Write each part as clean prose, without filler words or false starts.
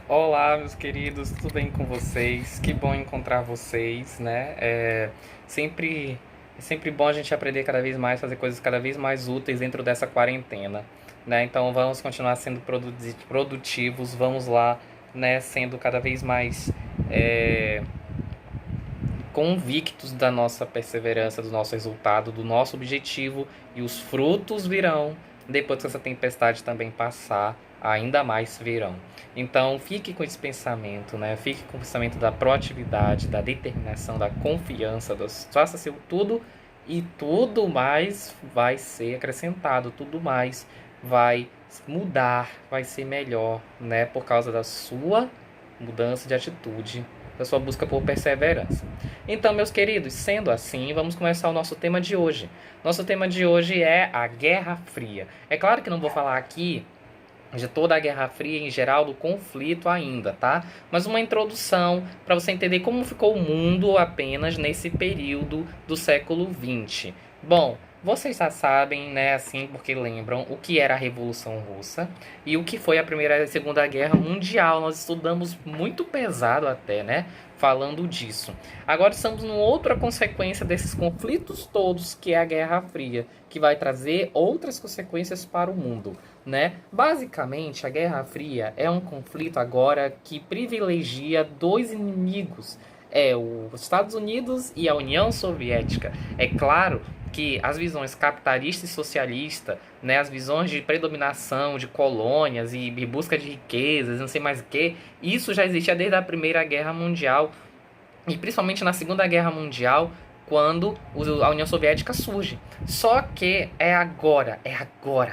Olá, meus queridos, tudo bem com vocês? Que bom encontrar vocês, né? É sempre bom a gente aprender cada vez mais, fazer coisas cada vez mais úteis dentro dessa quarentena, né? Então vamos continuar sendo produtivos, vamos lá, né? Sendo cada vez mais é, convictos da nossa perseverança, do nosso resultado, do nosso objetivo, e os frutos virão depois que essa tempestade também passar, ainda mais virão. Então, fique com esse pensamento, né? Fique com o pensamento da proatividade, da determinação, da confiança, faça-se tudo e tudo mais vai ser acrescentado, tudo mais vai mudar, vai ser melhor, né? Por causa da sua mudança de atitude, da sua busca por perseverança. Então, meus queridos, sendo assim, vamos começar o nosso tema de hoje. Nosso tema de hoje é a Guerra Fria. É claro que não vou falar aqui de toda a Guerra Fria em geral, do conflito ainda, tá? Mas uma introdução para você entender como ficou o mundo apenas nesse período do século XX. Bom, vocês já sabem, né, assim, porque lembram o que era a Revolução Russa e o que foi a Primeira e a Segunda Guerra Mundial. Nós estudamos muito pesado até, né, falando disso. Agora estamos numa outra consequência desses conflitos todos, que é a Guerra Fria, que vai trazer outras consequências para o mundo, né? Basicamente, a Guerra Fria é um conflito agora que privilegia dois inimigos, os Estados Unidos e a União Soviética. É claro que as visões capitalista e socialista, né, as visões de predominação de colônias e busca de riquezas, não sei mais o que, isso já existia desde a Primeira Guerra Mundial e principalmente na Segunda Guerra Mundial, quando a União Soviética surge. Só que é agora,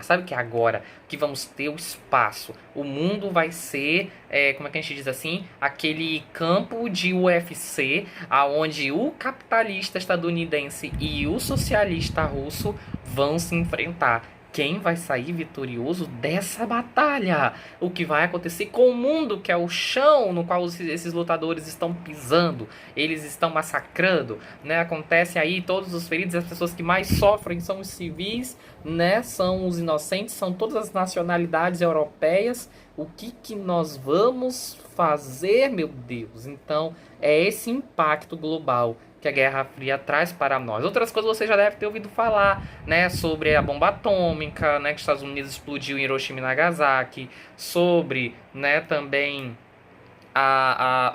sabe o que é agora? Que vamos ter o espaço. O mundo vai ser, como é que a gente diz assim? Aquele campo de UFC, aonde o capitalista estadunidense e o socialista russo vão se enfrentar. Quem vai sair vitorioso dessa batalha? O que vai acontecer com o mundo, que é o chão no qual esses lutadores estão pisando, eles estão massacrando, né? Acontece aí todos os feridos, as pessoas que mais sofrem são os civis, né? São os inocentes, são todas as nacionalidades europeias. O que nós vamos fazer, meu Deus? Então, é esse impacto global que a Guerra Fria traz para nós. Outras coisas você já deve ter ouvido falar, né, sobre a bomba atômica, né, que os Estados Unidos explodiu em Hiroshima e Nagasaki, sobre, né, também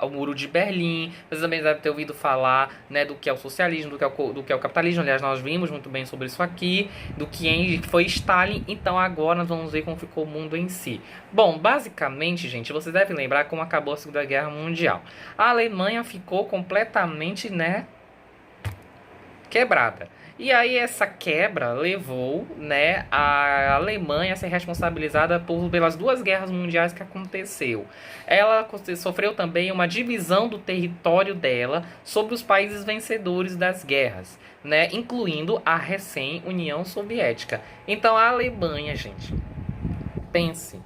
o Muro de Berlim. Você também deve ter ouvido falar, né, do que é o socialismo, do que é o capitalismo. Aliás, nós vimos muito bem sobre isso aqui, do que foi Stalin. Então agora nós vamos ver como ficou o mundo em si. Bom, basicamente, gente, vocês devem lembrar como acabou a Segunda Guerra Mundial. A Alemanha ficou completamente, né, quebrada. E aí essa quebra levou, né, a Alemanha a ser responsabilizada pelas duas guerras mundiais que aconteceu. Ela sofreu também uma divisão do território dela sobre os países vencedores das guerras, né, incluindo a recém-União Soviética. Então a Alemanha, gente, pense,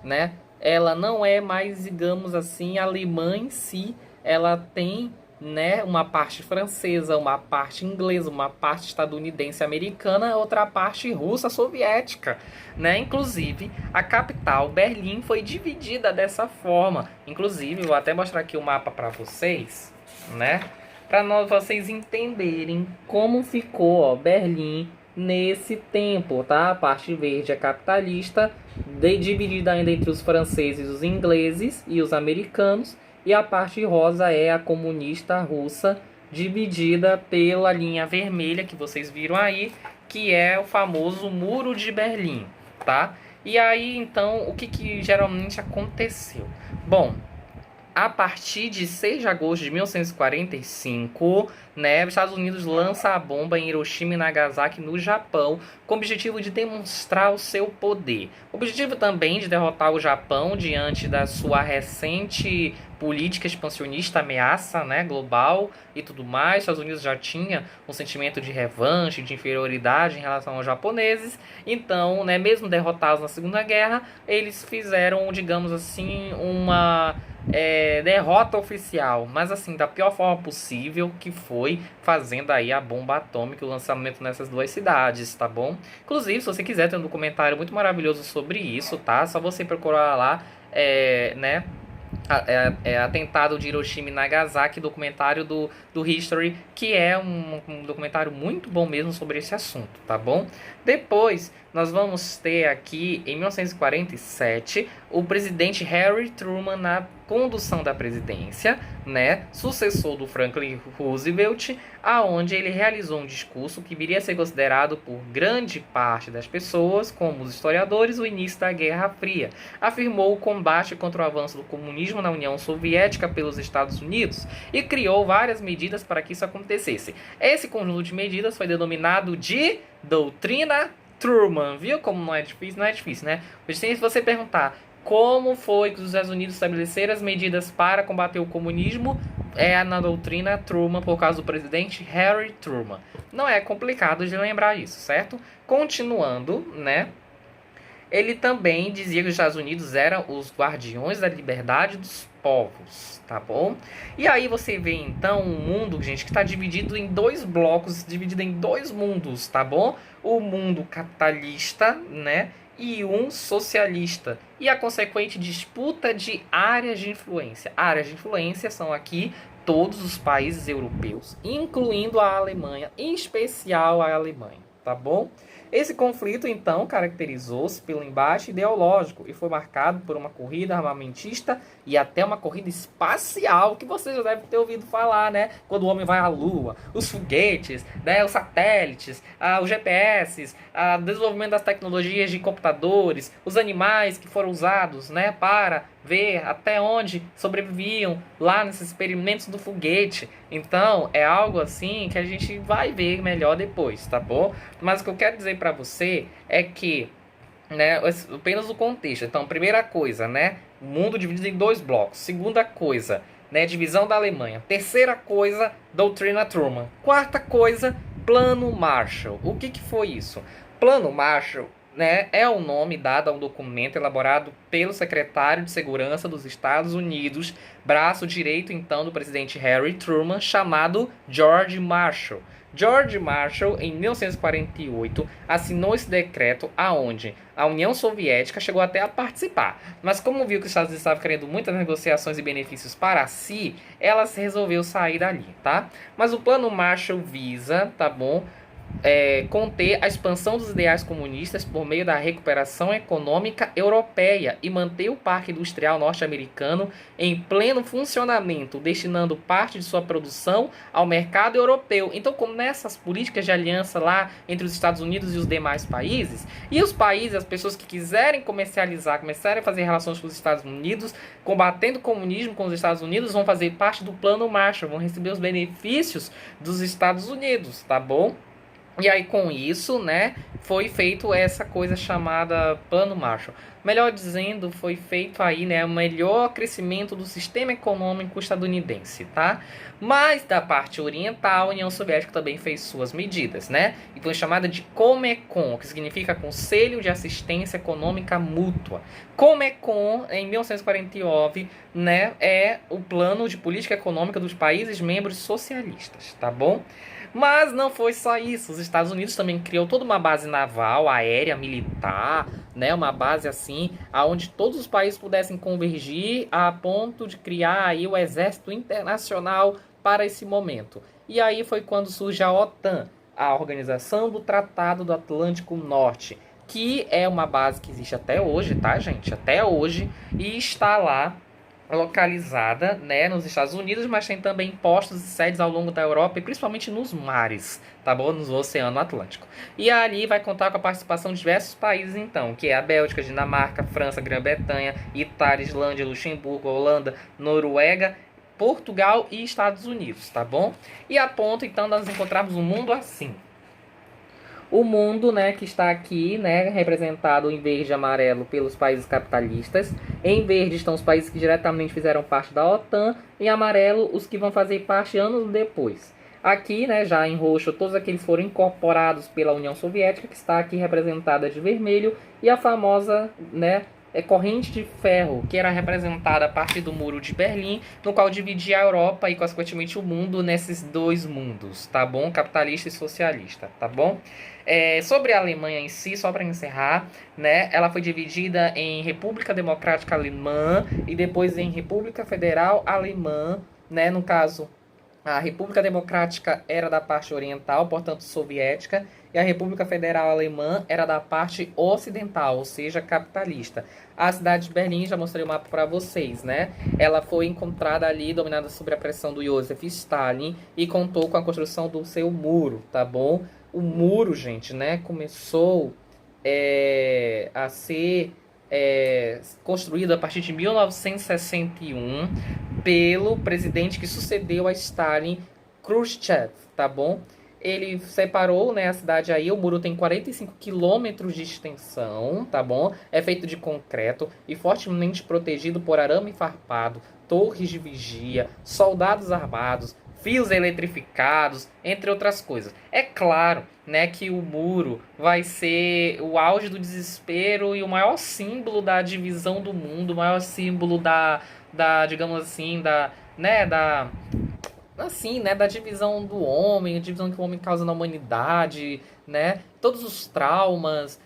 né, ela não é mais, digamos assim, alemã em si, ela tem, né, uma parte francesa, uma parte inglesa, uma parte estadunidense americana, outra parte russa soviética, né? Inclusive, a capital, Berlim, foi dividida dessa forma. Inclusive, vou até mostrar aqui o mapa para vocês, né? Para vocês entenderem como ficou, ó, Berlim nesse tempo, tá? A parte verde é capitalista, dividida ainda entre os franceses, os ingleses e os americanos. E a parte rosa é a comunista russa, dividida pela linha vermelha que vocês viram aí, que é o famoso Muro de Berlim, tá? E aí, então, o que geralmente aconteceu? Bom, a partir de 6 de agosto de 1945, né, os Estados Unidos lança a bomba em Hiroshima e Nagasaki, no Japão, com o objetivo de demonstrar o seu poder. O objetivo também de derrotar o Japão diante da sua recente política expansionista, ameaça, né, global e tudo mais. Os Estados Unidos já tinha um sentimento de revanche, de inferioridade em relação aos japoneses. Então, né, mesmo derrotados na Segunda Guerra, eles fizeram, digamos assim, uma derrota oficial, mas assim, da pior forma possível, que foi fazendo aí a bomba atômica, o lançamento nessas duas cidades, tá bom? Inclusive, se você quiser, tem um documentário muito maravilhoso sobre isso, tá? Só você procurar lá, né, Atentado de Hiroshima e Nagasaki, documentário do History, que é um documentário muito bom mesmo sobre esse assunto, tá bom? Depois, nós vamos ter aqui, em 1947, o presidente Harry Truman na condução da presidência, né, sucessor do Franklin Roosevelt, aonde ele realizou um discurso que viria a ser considerado por grande parte das pessoas, como os historiadores, o início da Guerra Fria. Afirmou o combate contra o avanço do comunismo na União Soviética pelos Estados Unidos e criou várias medidas para que isso acontecesse. Esse conjunto de medidas foi denominado de Doutrina Truman. Viu como não é difícil? Não é difícil, né? Se você perguntar como foi que os Estados Unidos estabeleceram as medidas para combater o comunismo, é na doutrina Truman, por causa do presidente Harry Truman. Não é complicado de lembrar isso, certo? Continuando, né? Ele também dizia que os Estados Unidos eram os guardiões da liberdade dos povos, tá bom? E aí você vê então um mundo, gente, que está dividido em dois blocos, dividido em dois mundos, tá bom? O mundo capitalista, né? E um socialista. E a consequente disputa de áreas de influência. Áreas de influência são aqui todos os países europeus, incluindo a Alemanha, em especial a Alemanha, tá bom? Esse conflito, então, caracterizou-se pelo embate ideológico e foi marcado por uma corrida armamentista e até uma corrida espacial, que você já deve ter ouvido falar, né? Quando o homem vai à Lua, os foguetes, né? Os satélites, os GPS, o desenvolvimento das tecnologias de computadores, os animais que foram usados, né? Para ver até onde sobreviviam lá nesses experimentos do foguete. Então, é algo assim que a gente vai ver melhor depois, tá bom? Mas o que eu quero dizer para você é que, né, apenas o contexto. Então, primeira coisa, né, o mundo dividido em dois blocos. Segunda coisa, né, divisão da Alemanha. Terceira coisa, doutrina Truman. Quarta coisa, Plano Marshall. O que foi isso? Plano Marshall, né, é o nome dado a um documento elaborado pelo secretário de Segurança dos Estados Unidos, braço direito então do presidente Harry Truman, chamado George Marshall. George Marshall, em 1948, assinou esse decreto aonde a União Soviética chegou até a participar. Mas como viu que os Estados Unidos estavam querendo muitas negociações e benefícios para si, ela resolveu sair dali, tá? Mas o Plano Marshall visa, tá bom, conter a expansão dos ideais comunistas por meio da recuperação econômica europeia e manter o parque industrial norte-americano em pleno funcionamento, destinando parte de sua produção ao mercado europeu. Então, como nessas políticas de aliança lá entre os Estados Unidos e os demais países, e os países, as pessoas que quiserem comercializar, começarem a fazer relações com os Estados Unidos, combatendo o comunismo com os Estados Unidos, vão fazer parte do Plano Marshall, vão receber os benefícios dos Estados Unidos, tá bom? E aí, com isso, né, foi feito essa coisa chamada Plano Marshall. Melhor dizendo, foi feito aí, né, o melhor crescimento do sistema econômico estadunidense, tá? Mas da parte oriental, a União Soviética também fez suas medidas, né? E foi chamada de Comecon, que significa Conselho de Assistência Econômica Mútua. Comecon, em 1949, né, é o plano de política econômica dos países membros socialistas, tá bom? Mas não foi só isso. Os Estados Unidos também criou toda uma base naval, aérea, militar, né? Uma base assim, aonde todos os países pudessem convergir a ponto de criar aí o Exército Internacional para esse momento. E aí foi quando surge a OTAN, a Organização do Tratado do Atlântico Norte, que é uma base que existe até hoje, tá, gente? Até hoje, e está lá localizada, né, nos Estados Unidos, mas tem também postos e sedes ao longo da Europa e principalmente nos mares, tá bom? No Oceano Atlântico. E ali vai contar com a participação de diversos países, então, que é a Bélgica, Dinamarca, França, Grã-Bretanha, Itália, Islândia, Luxemburgo, Holanda, Noruega, Portugal e Estados Unidos, tá bom? E a ponto, então, nós encontrarmos um mundo assim. O mundo, né, que está aqui, né, representado em verde e amarelo pelos países capitalistas. Em verde estão os países que diretamente fizeram parte da OTAN. Em amarelo, os que vão fazer parte anos depois. Aqui, né, já em roxo, todos aqueles foram incorporados pela União Soviética, que está aqui representada de vermelho. E a famosa, né, corrente de ferro, que era representada a partir do Muro de Berlim, no qual dividia a Europa e, consequentemente, o mundo nesses dois mundos, tá bom? Capitalista e socialista, tá bom? Sobre a Alemanha em si, só para encerrar, né, ela foi dividida em República Democrática Alemã e depois em República Federal Alemã, né, no caso, a República Democrática era da parte oriental, portanto soviética, e a República Federal Alemã era da parte ocidental, ou seja, capitalista. A cidade de Berlim, já mostrei o mapa para vocês, né? Ela foi encontrada ali, dominada sob a pressão do Joseph Stalin, e contou com a construção do seu muro, tá bom? O muro, gente, né, começou a ser construído a partir de 1961 pelo presidente que sucedeu a Stalin, Khrushchev, tá bom? Ele separou, né, a cidade aí, o muro tem 45 quilômetros de extensão, tá bom? É feito de concreto e fortemente protegido por arame farpado, torres de vigia, soldados armados, fios eletrificados, entre outras coisas. É claro, né, que o muro vai ser o auge do desespero e o maior símbolo da divisão do mundo, o maior símbolo digamos assim, da divisão do homem, a divisão que o homem causa na humanidade, né? Todos os traumas,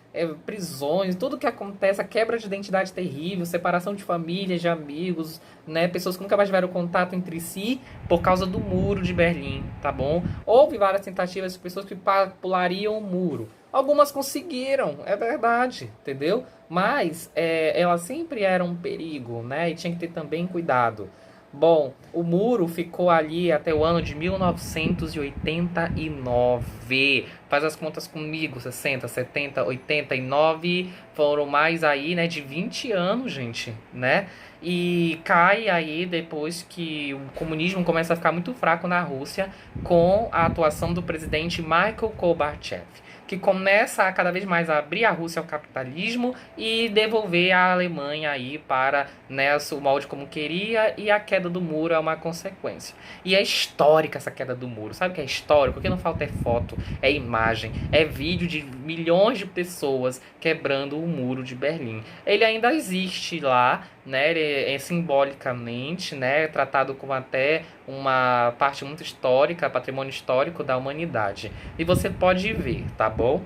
prisões, tudo que acontece, a quebra de identidade terrível, separação de famílias, de amigos, né? Pessoas que nunca mais tiveram contato entre si por causa do muro de Berlim, tá bom? Houve várias tentativas de pessoas que pulariam o muro. Algumas conseguiram, é verdade, entendeu? Mas elas sempre eram um perigo, né? E tinha que ter também cuidado. Bom, o muro ficou ali até o ano de 1989. Faz as contas comigo, 60, 70, 89, foram mais aí, né, de 20 anos, gente, né? E cai aí depois que o comunismo começa a ficar muito fraco na Rússia com a atuação do presidente Mikhail Gorbachev, que começa a cada vez mais a abrir a Rússia ao capitalismo e devolver a Alemanha aí para, né, o molde como queria, e a queda do muro é uma consequência. E é histórica essa queda do muro. Sabe o que é histórico? O que não falta é foto, é imagem, é vídeo de milhões de pessoas quebrando o muro de Berlim. Ele ainda existe lá, né, ele é simbolicamente, né, tratado como até uma parte muito histórica, patrimônio histórico da humanidade. E você pode ver, tá bom?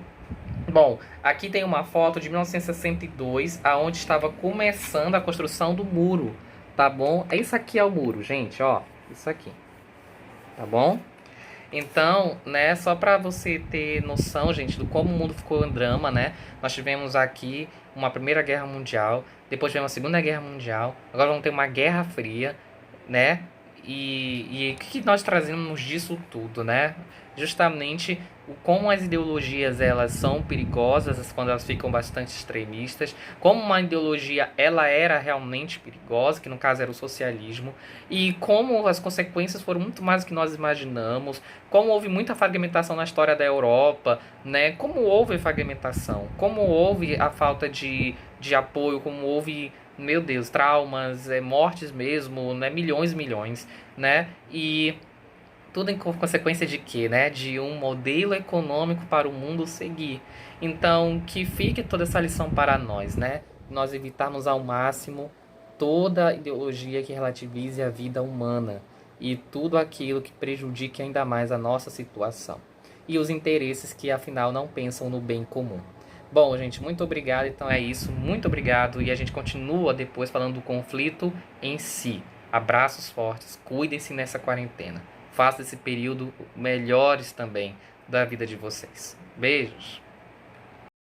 Bom, aqui tem uma foto de 1962, aonde estava começando a construção do muro, tá bom? Isso aqui é o muro, gente, ó, isso aqui, tá bom? Então, né, só para você ter noção, gente, do como o mundo ficou em drama, né? Nós tivemos aqui uma Primeira Guerra Mundial, depois tivemos a Segunda Guerra Mundial, agora vamos ter uma Guerra Fria, né? E o que nós trazemos disso tudo, né? Justamente como as ideologias elas são perigosas quando elas ficam bastante extremistas, como uma ideologia ela era realmente perigosa, que no caso era o socialismo, e como as consequências foram muito mais do que nós imaginamos, como houve muita fragmentação na história da Europa, né? Como houve fragmentação, como houve a falta de apoio, como houve, meu Deus, traumas, mortes mesmo, né? Milhões e milhões, né? E tudo em consequência de quê, né? De um modelo econômico para o mundo seguir. Então, que fique toda essa lição para nós, né? Nós evitarmos ao máximo toda ideologia que relativize a vida humana e tudo aquilo que prejudique ainda mais a nossa situação. E os interesses que, afinal, não pensam no bem comum. Bom, gente, muito obrigado. Então é isso. Muito obrigado. E a gente continua depois falando do conflito em si. Abraços fortes. Cuidem-se nessa quarentena. Faça esse período melhores também da vida de vocês. Beijos!